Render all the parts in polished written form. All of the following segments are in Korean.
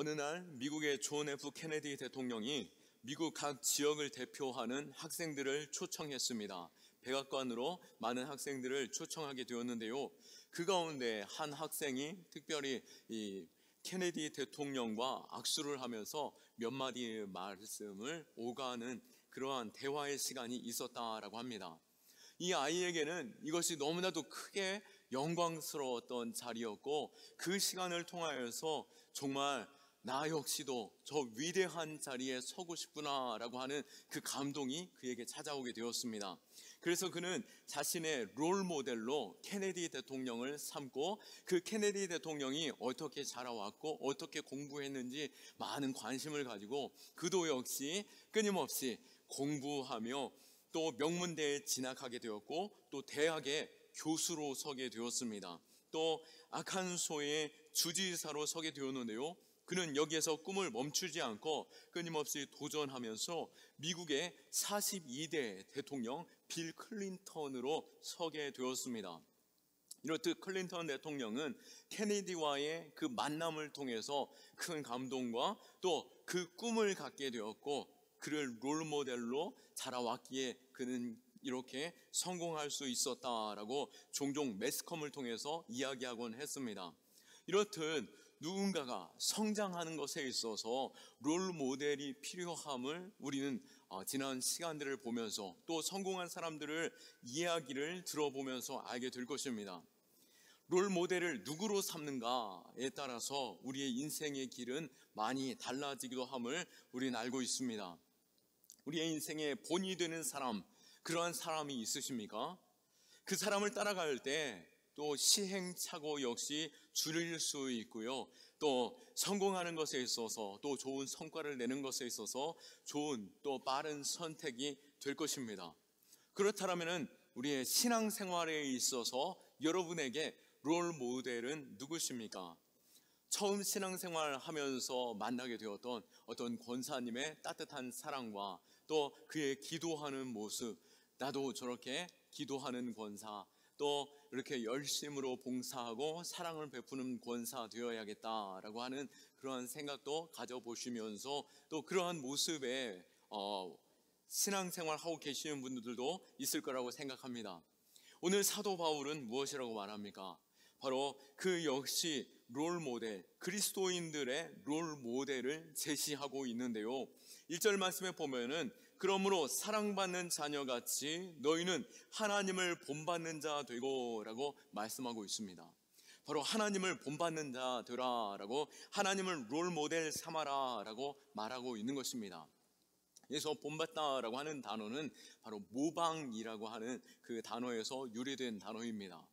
어느 날 미국의 존 F 케네디 대통령이 미국 각 지역을 대표하는 학생들을 초청했습니다. 백악관으로 많은 학생들을 초청하게 되었는데요. 그 가운데 한 학생이 특별히 이 케네디 대통령과 악수를 하면서 몇 마디 말씀을 오가는 그러한 대화의 시간이 있었다라고 합니다. 이 아이에게는 이것이 너무나도 크게 영광스러웠던 자리였고, 그 시간을 통하여서 정말 나 역시도 저 위대한 자리에 서고 싶구나라고 하는 그 감동이 그에게 찾아오게 되었습니다. 그래서 그는 자신의 롤 모델로 케네디 대통령을 삼고, 그 케네디 대통령이 어떻게 자라왔고 어떻게 공부했는지 많은 관심을 가지고 그도 역시 끊임없이 공부하며 또 명문대에 진학하게 되었고, 또 대학의 교수로 서게 되었습니다. 또 아칸소의 주지사로 서게 되었는데요, 그는 여기에서 꿈을 멈추지 않고 끊임없이 도전하면서 미국의 42대 대통령 빌 클린턴으로 서게 되었습니다. 이렇듯 클린턴 대통령은 케네디와의 그 만남을 통해서 큰 감동과 또 그 꿈을 갖게 되었고, 그를 롤모델로 자라왔기에 그는 이렇게 성공할 수 있었다라고 종종 매스컴을 통해서 이야기하곤 했습니다. 이렇듯 누군가가 성장하는 것에 있어서 롤 모델이 필요함을 우리는 지난 시간들을 보면서 또 성공한 사람들을 이야기를 들어보면서 알게 될 것입니다. 롤 모델을 누구로 삼는가에 따라서 우리의 인생의 길은 많이 달라지기도 함을 우리는 알고 있습니다. 우리의 인생의 본이 되는 사람, 그러한 사람이 있으십니까? 그 사람을 따라갈 때 또 시행착오 역시 줄일 수 있고요, 또 성공하는 것에 있어서 또 좋은 성과를 내는 것에 있어서 좋은 또 빠른 선택이 될 것입니다. 그렇다면 우리의 신앙생활에 있어서 여러분에게 롤 모델은 누구십니까? 처음 신앙생활 하면서 만나게 되었던 어떤 권사님의 따뜻한 사랑과 또 그의 기도하는 모습, 나도 저렇게 기도하는 권사, 또 이렇게 열심으로 봉사하고 사랑을 베푸는 권사 되어야겠다라고 하는 그러한 생각도 가져보시면서 또 그러한 모습에 신앙생활 하고 계시는 분들도 있을 거라고 생각합니다. 오늘 사도 바울은 무엇이라고 말합니까? 바로 그 역시 롤 모델, 그리스도인들의 롤 모델을 제시하고 있는데요, 1절 말씀에 보면은 그러므로 사랑받는 자녀같이 너희는 하나님을 본받는 자 되고 라고 말씀하고 있습니다. 바로 하나님을 본받는 자 되라 라고, 하나님을 롤 모델 삼아라 라고 말하고 있는 것입니다. 그래서 본받다라고 하는 단어는 바로 모방이라고 하는 그 단어에서 유래된 단어입니다.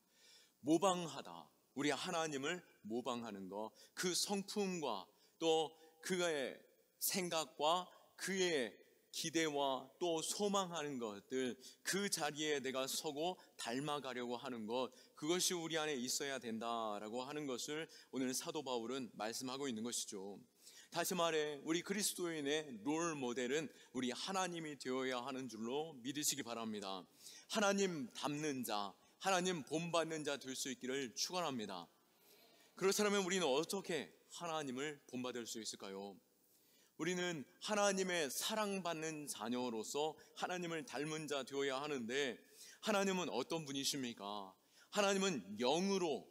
모방하다, 우리 하나님을 모방하는 것, 그 성품과 또 그의 생각과 그의 기대와 또 소망하는 것들, 그 자리에 내가 서고 닮아가려고 하는 것, 그것이 우리 안에 있어야 된다라고 하는 것을 오늘 사도 바울은 말씀하고 있는 것이죠. 다시 말해 우리 그리스도인의 롤 모델은 우리 하나님이 되어야 하는 줄로 믿으시기 바랍니다. 하나님 닮는 자, 하나님 본받는 자 될 수 있기를 축원합니다. 그렇다면 우리는 어떻게 하나님을 본받을 수 있을까요? 우리는 하나님의 사랑받는 자녀로서 하나님을 닮은 자 되어야 하는데, 하나님은 어떤 분이십니까? 하나님은 영으로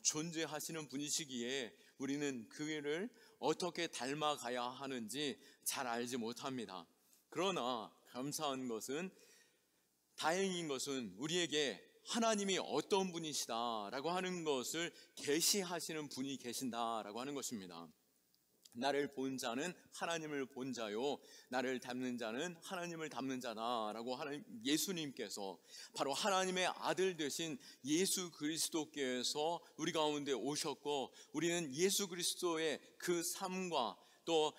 존재하시는 분이시기에 우리는 그를 어떻게 닮아가야 하는지 잘 알지 못합니다. 그러나 감사한 것은, 다행인 것은 우리에게 하나님이 어떤 분이시다라고 하는 것을 계시하시는 분이 계신다라고 하는 것입니다. 나를 본 자는 하나님을 본 자요, 나를 닮는 자는 하나님을 닮는 자다라고 하는 예수님께서, 바로 하나님의 아들 되신 예수 그리스도께서 우리 가운데 오셨고, 우리는 예수 그리스도의 그 삶과 또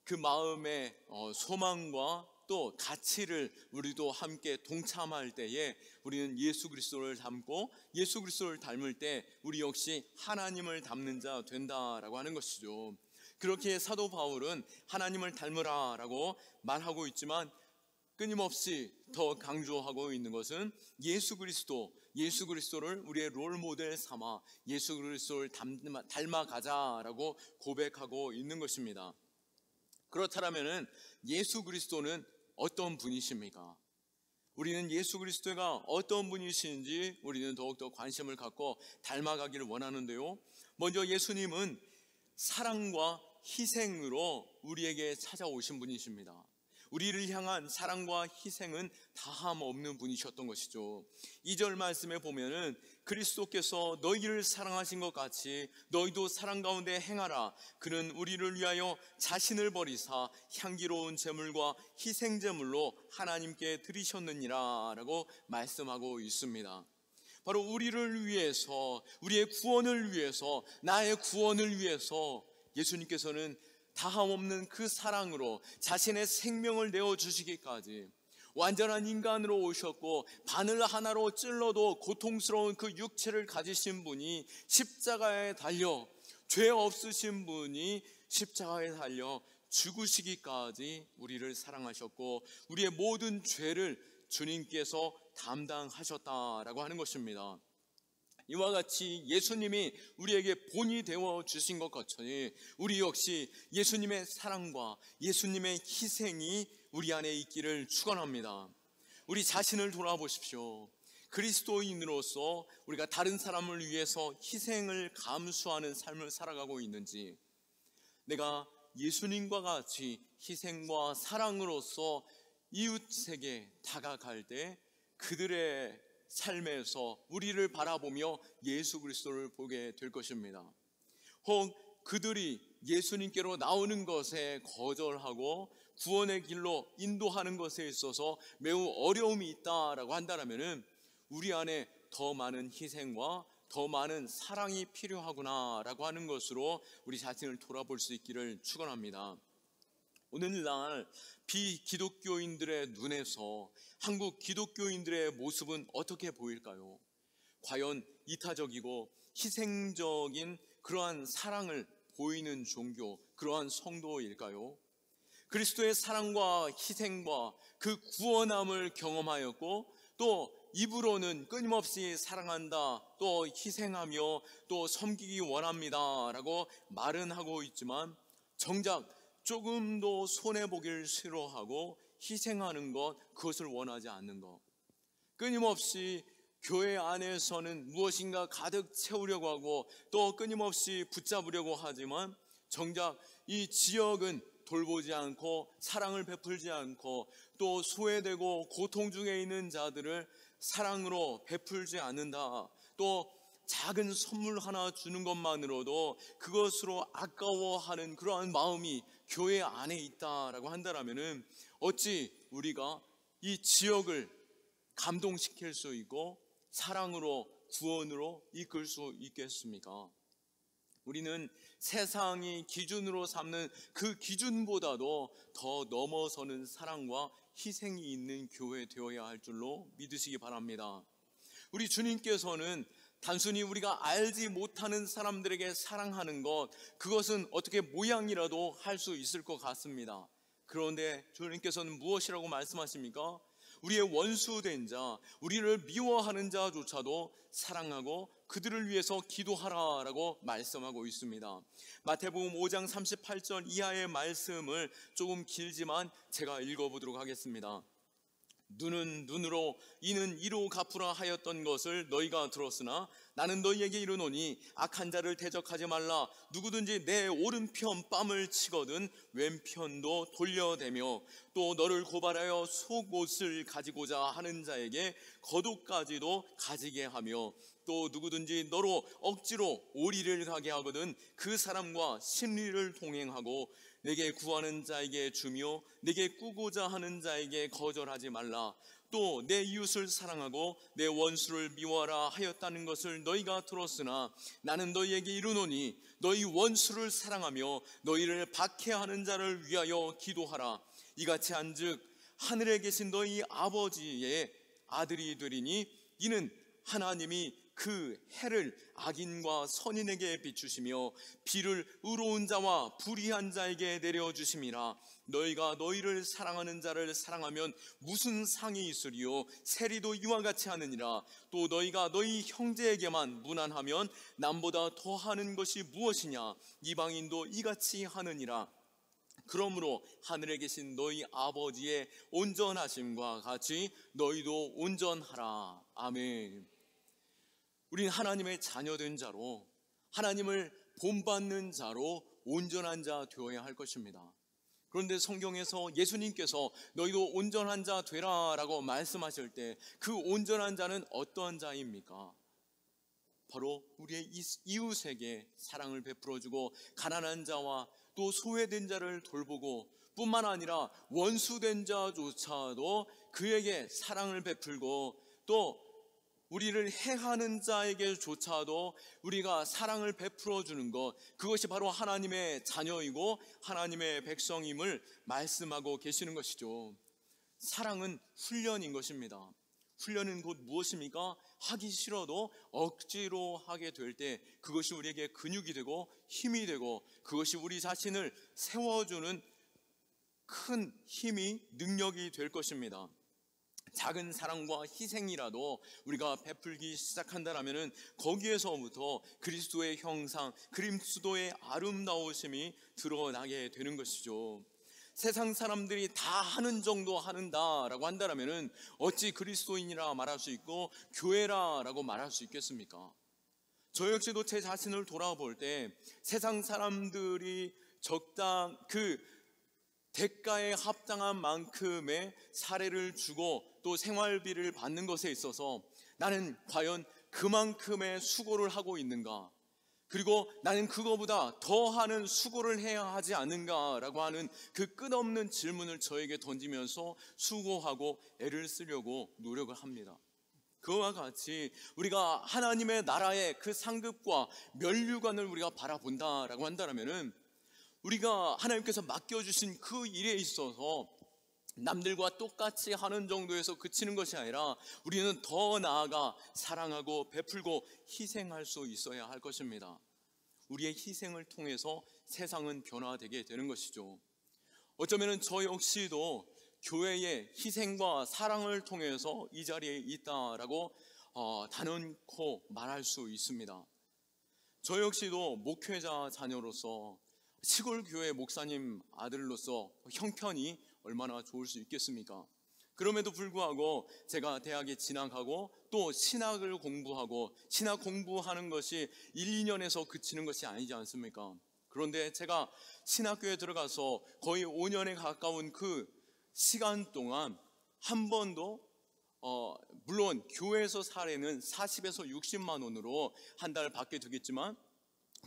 그 마음의 소망과 또 가치를 우리도 함께 동참할 때에 우리는 예수 그리스도를 닮고, 예수 그리스도를 닮을 때 우리 역시 하나님을 닮는 자 된다라고 하는 것이죠. 그렇게 사도 바울은 하나님을 닮으라 라고 말하고 있지만, 끊임없이 더 강조하고 있는 것은 예수 그리스도를 우리의 롤 모델 삼아 예수 그리스도를 닮아가자라고 고백하고 있는 것입니다. 그렇다면 예수 그리스도는 어떤 분이십니까? 우리는 예수 그리스도가 어떤 분이신지 우리는 더욱더 관심을 갖고 닮아가기를 원하는데요, 먼저 예수님은 사랑과 희생으로 우리에게 찾아오신 분이십니다. 우리를 향한 사랑과 희생은 다함 없는 분이셨던 것이죠. 2절 말씀에 보면은 그리스도께서 너희를 사랑하신 것 같이 너희도 사랑 가운데 행하라. 그는 우리를 위하여 자신을 버리사 향기로운 제물과 희생 제물로 하나님께 드리셨느니라 라고 말씀하고 있습니다. 바로 우리를 위해서, 우리의 구원을 위해서, 나의 구원을 위해서 예수님께서는 다함없는 그 사랑으로 자신의 생명을 내어주시기까지 완전한 인간으로 오셨고, 바늘 하나로 찔러도 고통스러운 그 육체를 가지신 분이 십자가에 달려, 죄 없으신 분이 십자가에 달려 죽으시기까지 우리를 사랑하셨고, 우리의 모든 죄를 주님께서 담당하셨다라고 하는 것입니다. 이와 같이 예수님이 우리에게 본이 되어 주신 것 같으니 우리 역시 예수님의 사랑과 예수님의 희생이 우리 안에 있기를 축원합니다. 우리 자신을 돌아보십시오. 그리스도인으로서 우리가 다른 사람을 위해서 희생을 감수하는 삶을 살아가고 있는지, 내가 예수님과 같이 희생과 사랑으로서 이웃에게 다가갈 때 그들의 삶에서 우리를 바라보며 예수 그리스도를 보게 될 것입니다. 혹 그들이 예수님께로 나오는 것에 거절하고 구원의 길로 인도하는 것에 있어서 매우 어려움이 있다라고 한다면 우리 안에 더 많은 희생과 더 많은 사랑이 필요하구나라고 하는 것으로 우리 자신을 돌아볼 수 있기를 축원합니다. 오늘날 비기독교인들의 눈에서 한국 기독교인들의 모습은 어떻게 보일까요? 과연 이타적이고 희생적인 그러한 사랑을 보이는 종교, 그러한 성도일까요? 그리스도의 사랑과 희생과 그 구원함을 경험하였고, 또 입으로는 끊임없이 사랑한다, 또 희생하며 또 섬기기 원합니다 라고 말은 하고 있지만, 정작 조금도 손해보기를 싫어하고 희생하는 것, 그것을 원하지 않는 것, 끊임없이 교회 안에서는 무엇인가 가득 채우려고 하고 또 끊임없이 붙잡으려고 하지만 정작 이 지역은 돌보지 않고 사랑을 베풀지 않고 또 소외되고 고통 중에 있는 자들을 사랑으로 베풀지 않는다, 또 작은 선물 하나 주는 것만으로도 그것으로 아까워하는 그러한 마음이 교회 안에 있다라고 한다면 어찌 우리가 이 지역을 감동시킬 수 있고 사랑으로 구원으로 이끌 수 있겠습니까? 우리는 세상이 기준으로 삼는 그 기준보다도 더 넘어서는 사랑과 희생이 있는 교회 되어야 할 줄로 믿으시기 바랍니다. 우리 주님께서는 단순히 우리가 알지 못하는 사람들에게 사랑하는 것, 그것은 어떻게 모양이라도 할 수 있을 것 같습니다. 그런데 주님께서는 무엇이라고 말씀하십니까? 우리의 원수된 자, 우리를 미워하는 자조차도 사랑하고 그들을 위해서 기도하라라고 말씀하고 있습니다. 마태복음 5장 38절 이하의 말씀을 조금 길지만 제가 읽어보도록 하겠습니다. 눈은 눈으로 이는 이로 갚으라 하였던 것을 너희가 들었으나 나는 너희에게 이르노니 악한 자를 대적하지 말라. 누구든지 내 오른편 뺨을 치거든 왼편도 돌려대며 또 너를 고발하여 속옷을 가지고자 하는 자에게 겉옷까지도 가지게 하며 또 누구든지 너로 억지로 오리를 가게 하거든 그 사람과 심리를 동행하고 내게 구하는 자에게 주며 내게 꾸고자 하는 자에게 거절하지 말라. 또 내 이웃을 사랑하고 내 원수를 미워하라 하였다는 것을 너희가 들었으나 나는 너희에게 이르노니 너희 원수를 사랑하며 너희를 박해하는 자를 위하여 기도하라. 이같이 한즉 하늘에 계신 너희 아버지의 아들이 되리니 이는 하나님이 그 해를 악인과 선인에게 비추시며 비를 의로운 자와 불의한 자에게 내려주심이라. 너희가 너희를 사랑하는 자를 사랑하면 무슨 상이 있으리요? 세리도 이와 같이 하느니라. 또 너희가 너희 형제에게만 무난하면 남보다 더하는 것이 무엇이냐? 이방인도 이같이 하느니라. 그러므로 하늘에 계신 너희 아버지의 온전하심과 같이 너희도 온전하라. 아멘. 우린 하나님의 자녀된 자로, 하나님을 본받는 자로 온전한 자 되어야 할 것입니다. 그런데 성경에서 예수님께서 너희도 온전한 자 되라 라고 말씀하실 때 그 온전한 자는 어떠한 자입니까? 바로 우리의 이웃에게 사랑을 베풀어주고 가난한 자와 또 소외된 자를 돌보고 뿐만 아니라 원수된 자조차도 그에게 사랑을 베풀고 또 우리를 해하는 자에게조차도 우리가 사랑을 베풀어 주는 것, 그것이 바로 하나님의 자녀이고 하나님의 백성임을 말씀하고 계시는 것이죠. 사랑은 훈련인 것입니다. 훈련은 곧 무엇입니까? 하기 싫어도 억지로 하게 될 때 그것이 우리에게 근육이 되고 힘이 되고 그것이 우리 자신을 세워주는 큰 힘이, 능력이 될 것입니다. 작은 사랑과 희생이라도 우리가 베풀기 시작한다면 거기에서부터 그리스도의 형상, 그리스도의 아름다우심이 드러나게 되는 것이죠. 세상 사람들이 다 하는 정도 하는다라고 한다면 어찌 그리스도인이라 말할 수 있고 교회라라고 말할 수 있겠습니까? 저 역시도 제 자신을 돌아볼 때 세상 사람들이 그 대가에 합당한 만큼의 사례를 주고 또 생활비를 받는 것에 있어서 나는 과연 그만큼의 수고를 하고 있는가? 그리고 나는 그거보다 더하는 수고를 해야 하지 않는가라고 하는 그 끝없는 질문을 저에게 던지면서 수고하고 애를 쓰려고 노력을 합니다. 그와 같이 우리가 하나님의 나라의 그 상급과 면류관을 우리가 바라본다라고 한다면 우리가 하나님께서 맡겨주신 그 일에 있어서 남들과 똑같이 하는 정도에서 그치는 것이 아니라 우리는 더 나아가 사랑하고 베풀고 희생할 수 있어야 할 것입니다. 우리의 희생을 통해서 세상은 변화되게 되는 것이죠. 어쩌면 저 역시도 교회의 희생과 사랑을 통해서 이 자리에 있다라고 단언코 말할 수 있습니다. 저 역시도 목회자 자녀로서 시골 교회 목사님 아들로서 형편이 얼마나 좋을 수 있겠습니까? 그럼에도 불구하고 제가 대학에 진학하고 또 신학을 공부하고 신학 공부하는 것이 1, 2년에서 그치는 것이 아니지 않습니까? 그런데 제가 신학교에 들어가서 거의 5년에 가까운 그 시간 동안 한 번도 물론 교회에서 사례는 40에서 60만 원으로 한 달 받게 되겠지만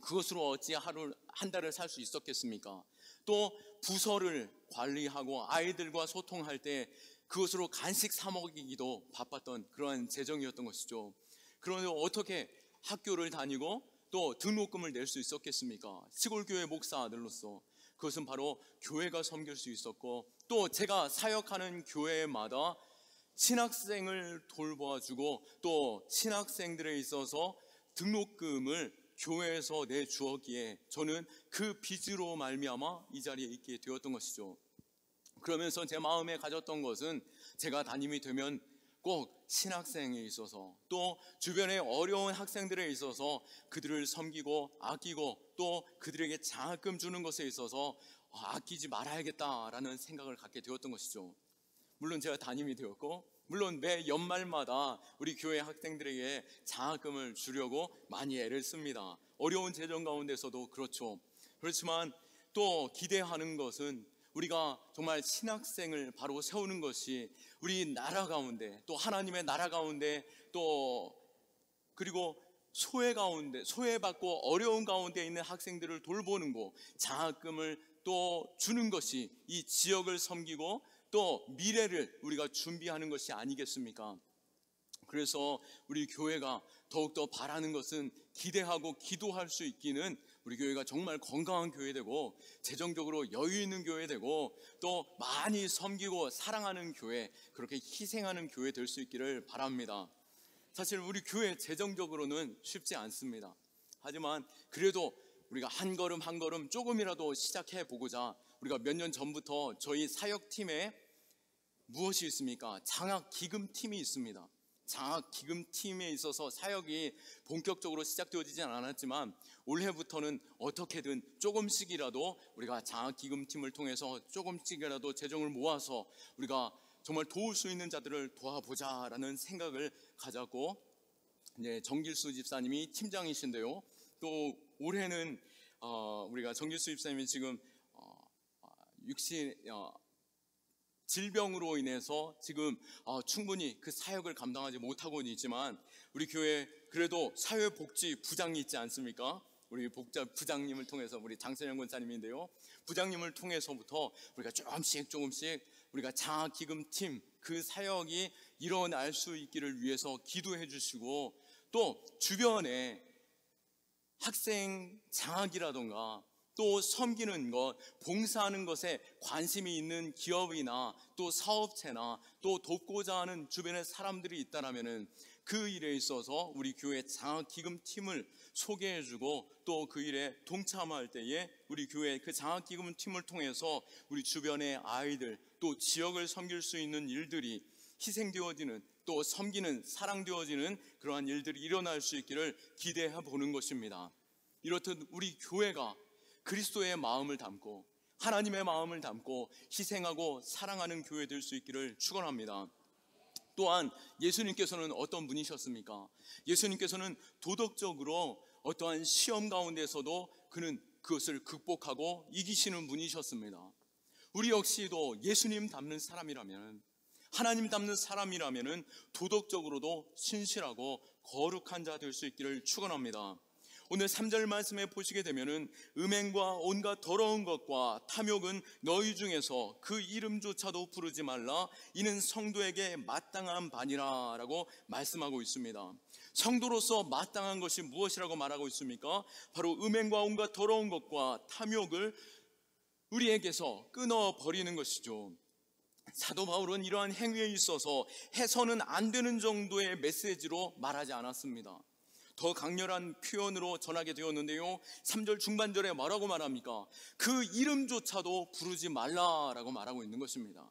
그것으로 어찌 한 달을 살 수 있었겠습니까? 또 부서를 관리하고 아이들과 소통할 때 그것으로 간식 사 먹이기도 바빴던 그러한 재정이었던 것이죠. 그런데 어떻게 학교를 다니고 또 등록금을 낼 수 있었겠습니까? 시골교회 목사 아들로서 그것은 바로 교회가 섬길 수 있었고 또 제가 사역하는 교회마다 신학생을 돌봐주고 또 신학생들에 있어서 등록금을 교회에서 내주었기에 저는 그 빚으로 말미암아 이 자리에 있게 되었던 것이죠. 그러면서 제 마음에 가졌던 것은 제가 담임이 되면 꼭 신학생에 있어서 또 주변의 어려운 학생들에 있어서 그들을 섬기고 아끼고 또 그들에게 장학금 주는 것에 있어서 아끼지 말아야겠다라는 생각을 갖게 되었던 것이죠. 물론 제가 담임이 되었고 물론 매 연말마다 우리 교회 학생들에게 장학금을 주려고 많이 애를 씁니다. 어려운 재정 가운데서도 그렇죠. 그렇지만 또 기대하는 것은 우리가 정말 신학생을 바로 세우는 것이 우리 나라 가운데 또 하나님의 나라 가운데 또 그리고 소외받고 어려운 가운데 있는 학생들을 돌보는 것, 장학금을 또 주는 것이 이 지역을 섬기고 또 미래를 우리가 준비하는 것이 아니겠습니까? 그래서 우리 교회가 더욱더 바라는 것은 기대하고 기도할 수 있기는 우리 교회가 정말 건강한 교회 되고 재정적으로 여유 있는 교회 되고 또 많이 섬기고 사랑하는 교회, 그렇게 희생하는 교회 될 수 있기를 바랍니다. 사실 우리 교회 재정적으로는 쉽지 않습니다. 하지만 그래도 우리가 한 걸음 한 걸음 조금이라도 시작해 보고자 우리가 몇 년 전부터 저희 사역팀에 무엇이 있습니까? 장학기금팀이 있습니다. 장학기금팀에 있어서 사역이 본격적으로 시작되어지진 않았지만 올해부터는 어떻게든 조금씩이라도 우리가 장학기금팀을 통해서 조금씩이라도 재정을 모아서 우리가 정말 도울 수 있는 자들을 도와보자라는 생각을 가졌고, 정길수 집사님이 팀장이신데요. 또 올해는 우리가 정길수 집사님이 지금 질병으로 인해서 지금 충분히 그 사역을 감당하지 못하고는 있지만 우리 교회 그래도 사회복지부장이 있지 않습니까? 우리 부장님을 통해서 우리 장선영 권사님인데요. 부장님을 통해서부터 우리가 조금씩 우리가 장학기금팀 그 사역이 일어날 수 있기를 위해서 기도해 주시고, 또 주변에 학생 장학이라던가 또 섬기는 것, 봉사하는 것에 관심이 있는 기업이나 또 사업체나 또 돕고자 하는 주변에 사람들이 있다라면은 그 일에 있어서 우리 교회 장학기금팀을 소개해주고 또 그 일에 동참할 때에 우리 교회 그 장학기금팀을 통해서 우리 주변의 아이들 또 지역을 섬길 수 있는 일들이 희생되어지는, 또 섬기는, 사랑되어지는 그러한 일들이 일어날 수 있기를 기대해 보는 것입니다. 이렇듯 우리 교회가 그리스도의 마음을 담고 하나님의 마음을 담고 희생하고 사랑하는 교회 될 수 있기를 축원합니다. 또한 예수님께서는 어떤 분이셨습니까? 예수님께서는 도덕적으로 어떠한 시험 가운데서도 그는 그것을 극복하고 이기시는 분이셨습니다. 우리 역시도 예수님 닮는 사람이라면, 하나님 닮는 사람이라면 도덕적으로도 신실하고 거룩한 자 될 수 있기를 축원합니다. 오늘 3절 말씀에 보시게 되면은 음행과 온갖 더러운 것과 탐욕은 너희 중에서 그 이름조차도 부르지 말라, 이는 성도에게 마땅한 바니라 라고 말씀하고 있습니다. 성도로서 마땅한 것이 무엇이라고 말하고 있습니까? 바로 음행과 온갖 더러운 것과 탐욕을 우리에게서 끊어버리는 것이죠. 사도 바울은 이러한 행위에 있어서 해서는 안 되는 정도의 메시지로 말하지 않았습니다. 더 강렬한 표현으로 전하게 되었는데요, 3절 중반절에 뭐라고 말합니까? 그 이름조차도 부르지 말라라고 말하고 있는 것입니다.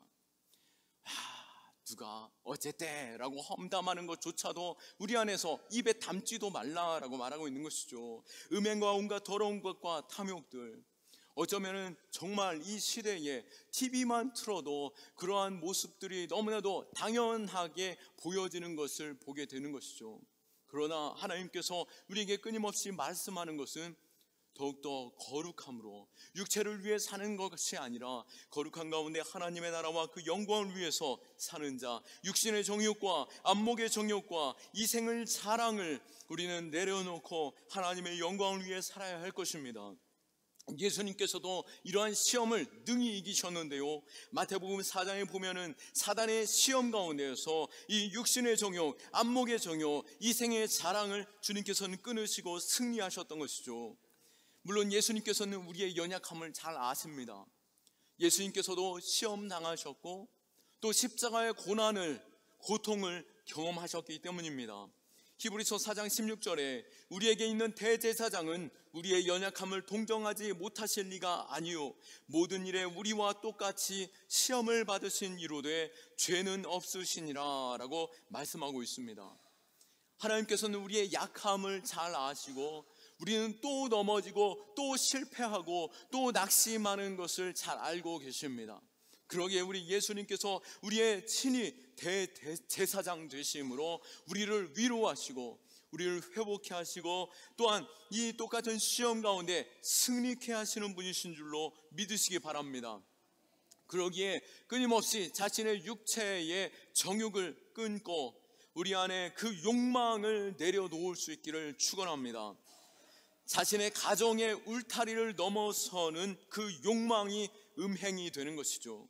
누가 어쨌대 라고 험담하는 것조차도 우리 안에서 입에 담지도 말라라고 말하고 있는 것이죠. 음행과 온갖 더러운 것과 탐욕들, 어쩌면은 정말 이 시대에 TV만 틀어도 그러한 모습들이 너무나도 당연하게 보여지는 것을 보게 되는 것이죠. 그러나 하나님께서 우리에게 끊임없이 말씀하는 것은 더욱더 거룩함으로, 육체를 위해 사는 것이 아니라 거룩한 가운데 하나님의 나라와 그 영광을 위해서 사는 자, 육신의 정욕과 안목의 정욕과 이생의 사랑을 우리는 내려놓고 하나님의 영광을 위해 살아야 할 것입니다. 예수님께서도 이러한 시험을 능히 이기셨는데요, 마태복음 4장에 보면은 사단의 시험 가운데에서 이 육신의 정욕, 안목의 정욕, 이생의 자랑을 주님께서는 끊으시고 승리하셨던 것이죠. 물론 예수님께서는 우리의 연약함을 잘 아십니다. 예수님께서도 시험 당하셨고 또 십자가의 고통을 경험하셨기 때문입니다. 히브리서 4장 16절에 우리에게 있는 대제사장은 우리의 연약함을 동정하지 못하실 리가 아니요 모든 일에 우리와 똑같이 시험을 받으신 이로되 죄는 없으시니라 라고 말씀하고 있습니다. 하나님께서는 우리의 약함을 잘 아시고 우리는 또 넘어지고 또 실패하고 또 낙심하는 것을 잘 알고 계십니다. 그러기에 우리 예수님께서 우리의 친히 대제사장 되심으로 우리를 위로하시고 우리를 회복케 하시고 또한 이 똑같은 시험 가운데 승리케 하시는 분이신 줄로 믿으시기 바랍니다. 그러기에 끊임없이 자신의 육체의 정욕을 끊고 우리 안에 그 욕망을 내려놓을 수 있기를 축원합니다. 자신의 가정의 울타리를 넘어서는 그 욕망이 음행이 되는 것이죠.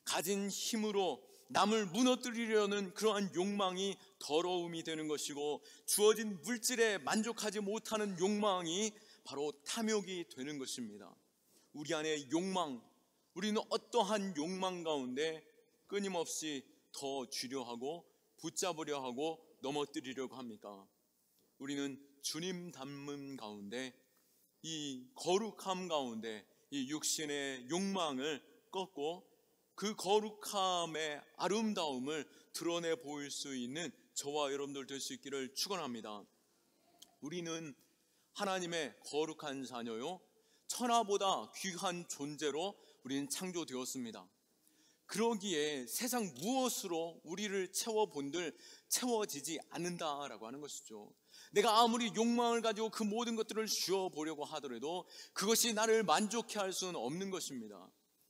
가진 힘으로 남을 무너뜨리려는 그러한 욕망이 더러움이 되는 것이고, 주어진 물질에 만족하지 못하는 욕망이 바로 탐욕이 되는 것입니다. 우리 안에 욕망, 우리는 어떠한 욕망 가운데 끊임없이 더 쥐려 하고 붙잡으려 하고 넘어뜨리려고 합니까? 우리는 주님 닮음 가운데, 이 거룩함 가운데 이 육신의 욕망을 꺾고 그 거룩함의 아름다움을 드러내 보일 수 있는 저와 여러분들 될 수 있기를 축원합니다. 우리는 하나님의 거룩한 자녀요, 천하보다 귀한 존재로 우리는 창조되었습니다. 그러기에 세상 무엇으로 우리를 채워본들 채워지지 않는다라고 하는 것이죠. 내가 아무리 욕망을 가지고 그 모든 것들을 주어보려고 하더라도 그것이 나를 만족해 할 수는 없는 것입니다.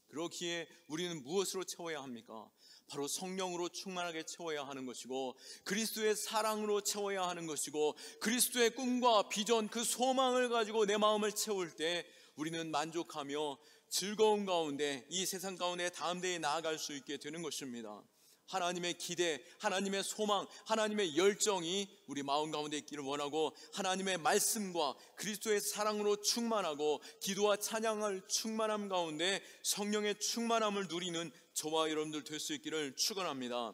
그렇기에 우리는 무엇으로 채워야 합니까? 바로 성령으로 충만하게 채워야 하는 것이고, 그리스도의 사랑으로 채워야 하는 것이고, 그리스도의 꿈과 비전, 그 소망을 가지고 내 마음을 채울 때 우리는 만족하며 즐거운 가운데 이 세상 가운데 다음 대에 나아갈 수 있게 되는 것입니다. 하나님의 기대, 하나님의 소망, 하나님의 열정이 우리 마음 가운데 있기를 원하고, 하나님의 말씀과 그리스도의 사랑으로 충만하고 기도와 찬양을 충만함 가운데 성령의 충만함을 누리는 저와 여러분들 될 수 있기를 축원합니다.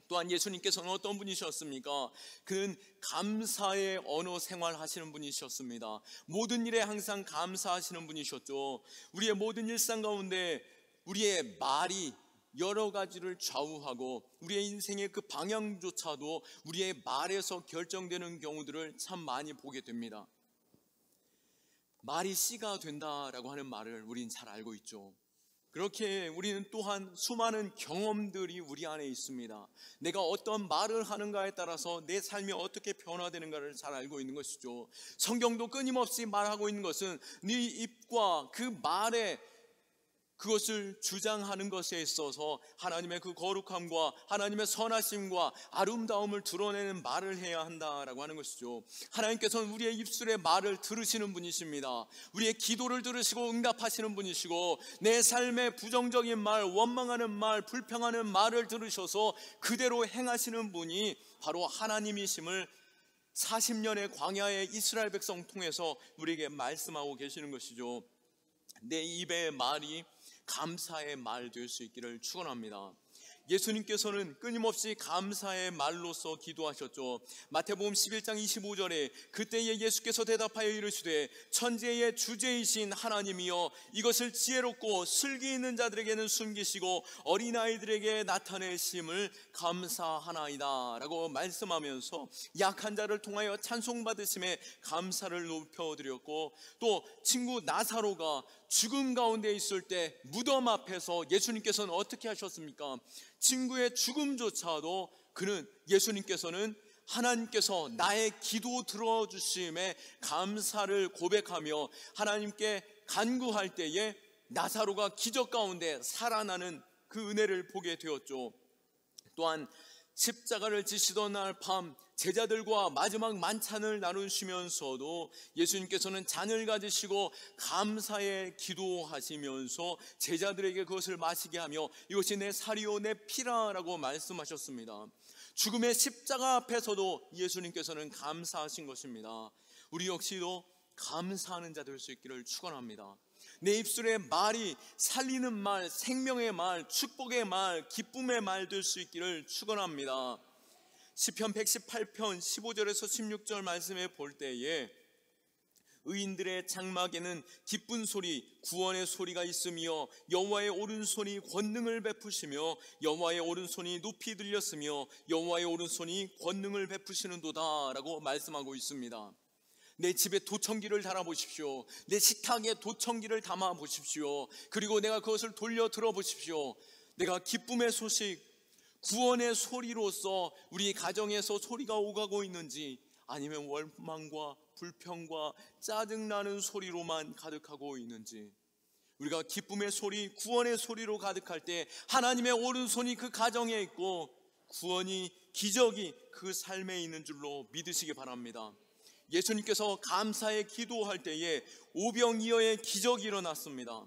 또한 예수님께서는 어떤 분이셨습니까? 그는 감사의 언어 생활하시는 분이셨습니다. 모든 일에 항상 감사하시는 분이셨죠. 우리의 모든 일상 가운데 우리의 말이 여러 가지를 좌우하고 우리의 인생의 그 방향조차도 우리의 말에서 결정되는 경우들을 참 많이 보게 됩니다. 말이 씨가 된다라고 하는 말을 우리는 잘 알고 있죠. 그렇게 우리는 또한 수많은 경험들이 우리 안에 있습니다. 내가 어떤 말을 하는가에 따라서 내 삶이 어떻게 변화되는가를 잘 알고 있는 것이죠. 성경도 끊임없이 말하고 있는 것은 네 입과 그 말에 그것을 주장하는 것에 있어서 하나님의 그 거룩함과 하나님의 선하심과 아름다움을 드러내는 말을 해야 한다라고 하는 것이죠. 하나님께서는 우리의 입술의 말을 들으시는 분이십니다. 우리의 기도를 들으시고 응답하시는 분이시고, 내 삶의 부정적인 말, 원망하는 말, 불평하는 말을 들으셔서 그대로 행하시는 분이 바로 하나님이심을 40년의 광야의 이스라엘 백성 통해서 우리에게 말씀하고 계시는 것이죠. 내 입의 말이 감사의 말 될 수 있기를 축원합니다. 예수님께서는 끊임없이 감사의 말로서 기도하셨죠. 마태복음 11장 25절에 그때에 예수께서 대답하여 이르시되 천지의 주제이신 하나님이여 이것을 지혜롭고 슬기 있는 자들에게는 숨기시고 어린아이들에게 나타내심을 감사하나이다 라고 말씀하면서 약한 자를 통하여 찬송받으심에 감사를 높여드렸고, 또 친구 나사로가 죽음 가운데 있을 때 무덤 앞에서 예수님께서는 어떻게 하셨습니까? 친구의 죽음조차도 예수님께서는 하나님께서 나의 기도 들어주심에 감사를 고백하며 하나님께 간구할 때에 나사로가 기적 가운데 살아나는 그 은혜를 보게 되었죠. 또한 십자가를 지시던 날 밤 제자들과 마지막 만찬을 나누시면서도 예수님께서는 잔을 가지시고 감사의 기도하시면서 제자들에게 그것을 마시게 하며 이것이 내 살이요 내 피라라고 말씀하셨습니다. 죽음의 십자가 앞에서도 예수님께서는 감사하신 것입니다. 우리 역시도 감사하는 자 될 수 있기를 축원합니다. 내 입술의 말이 살리는 말, 생명의 말, 축복의 말, 기쁨의 말 될 수 있기를 축원합니다. 시편 118편 15절에서 16절 말씀에 볼 때에 의인들의 장막에는 기쁜 소리, 구원의 소리가 있으며 여호와의 오른손이 권능을 베푸시며 여호와의 오른손이 높이 들렸으며 여호와의 오른손이 권능을 베푸시는도다 라고 말씀하고 있습니다. 내 집에 도청기를 달아보십시오. 내 식탁에 도청기를 담아보십시오. 그리고 내가 그것을 돌려 들어보십시오. 내가 기쁨의 소식, 구원의 소리로서 우리 가정에서 소리가 오가고 있는지, 아니면 원망과 불평과 짜증나는 소리로만 가득하고 있는지, 우리가 기쁨의 소리, 구원의 소리로 가득할 때 하나님의 오른손이 그 가정에 있고 구원이, 기적이 그 삶에 있는 줄로 믿으시기 바랍니다. 예수님께서 감사의 기도할 때에 오병이어의 기적이 일어났습니다.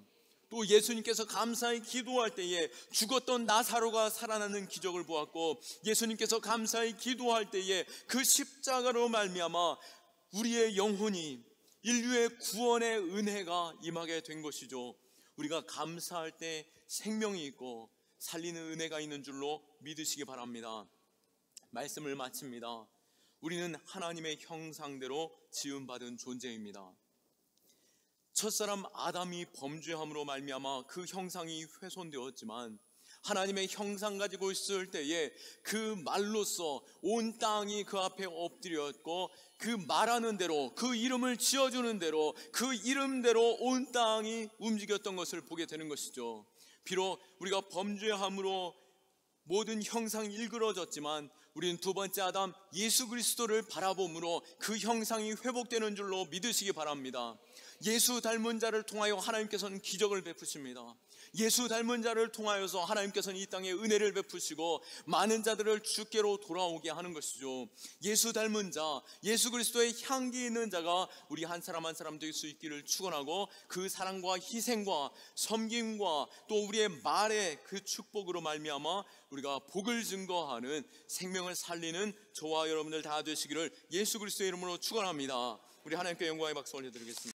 또 예수님께서 감사의 기도할 때에 죽었던 나사로가 살아나는 기적을 보았고, 예수님께서 감사의 기도할 때에 그 십자가로 말미암아 우리의 영혼이, 인류의 구원의 은혜가 임하게 된 것이죠. 우리가 감사할 때 생명이 있고 살리는 은혜가 있는 줄로 믿으시기 바랍니다. 말씀을 마칩니다. 우리는 하나님의 형상대로 지음받은 존재입니다. 첫사람 아담이 범죄함으로 말미암아 그 형상이 훼손되었지만 하나님의 형상 가지고 있을 때에 그 말로써 온 땅이 그 앞에 엎드렸고 그 말하는 대로, 그 이름을 지어주는 대로, 그 이름대로 온 땅이 움직였던 것을 보게 되는 것이죠. 비록 우리가 범죄함으로 모든 형상이 일그러졌지만 우리는 두 번째 아담 예수 그리스도를 바라봄으로 그 형상이 회복되는 줄로 믿으시기 바랍니다. 예수 닮은 자를 통하여 하나님께서는 기적을 베푸십니다. 예수 닮은 자를 통하여서 하나님께서는 이 땅에 은혜를 베푸시고 많은 자들을 주께로 돌아오게 하는 것이죠. 예수 닮은 자, 예수 그리스도의 향기 있는 자가 우리 한 사람 한 사람 될 수 있기를 축원하고, 그 사랑과 희생과 섬김과 또 우리의 말의 그 축복으로 말미암아 우리가 복을 증거하는, 생명을 살리는 저와 여러분들 다 되시기를 예수 그리스도의 이름으로 축원합니다. 우리 하나님께 영광의 박수 올려드리겠습니다.